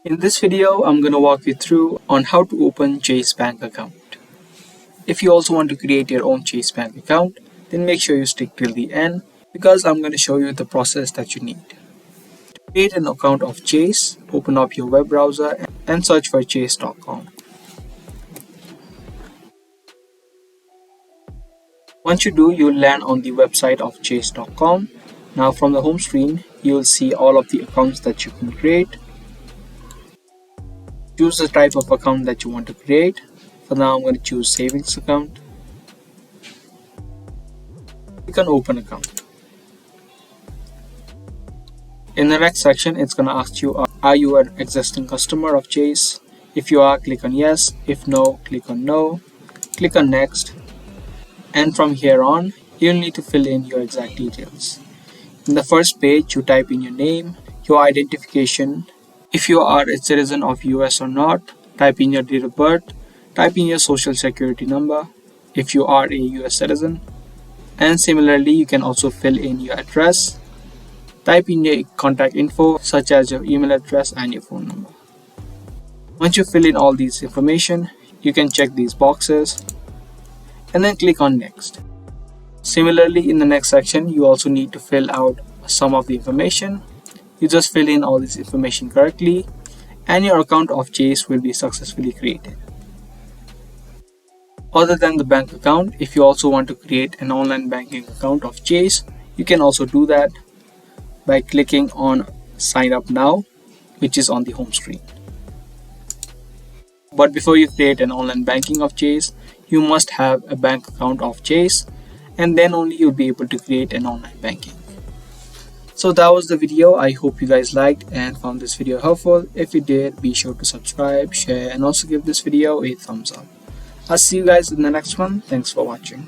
In this video, I'm going to walk you through on how to open Chase bank account. If you also want to create your own Chase bank account, then make sure you stick till the end because I'm going to show you the process that you need. To create an account of Chase, open up your web browser and search for chase.com. Once you do, you'll land on the website of chase.com. Now from the home screen, you'll see all of the accounts that you can create. Choose the type of account that you want to create. For now, I'm going to choose savings account. Click on open account. In the next section, it's going to ask you, are you an existing customer of Chase? If you are, click on yes. If no, click on no. Click on next. And from here on, you'll need to fill in your exact details. In the first page, you type in your name, your identification. If you are a citizen of US or not, type in your date of birth, type in your social security number if you are a US citizen. And similarly, you can also fill in your address. Type in your contact info such as your email address and your phone number. Once you fill in all these information, you can check these boxes and then click on next. Similarly, in the next section, you also need to fill out some of the information. You just fill in all this information correctly and your account of Chase will be successfully created. Other than the bank account, if you also want to create an online banking account of Chase, you can also do that by clicking on sign up now, which is on the home screen. But before you create an online banking of Chase, you must have a bank account of Chase, and then only you'll be able to create an online banking. So that was the video. I hope you guys liked and found this video helpful. If you did, be sure to subscribe, share, and also give this video a thumbs up. I'll see you guys in the next one. Thanks for watching.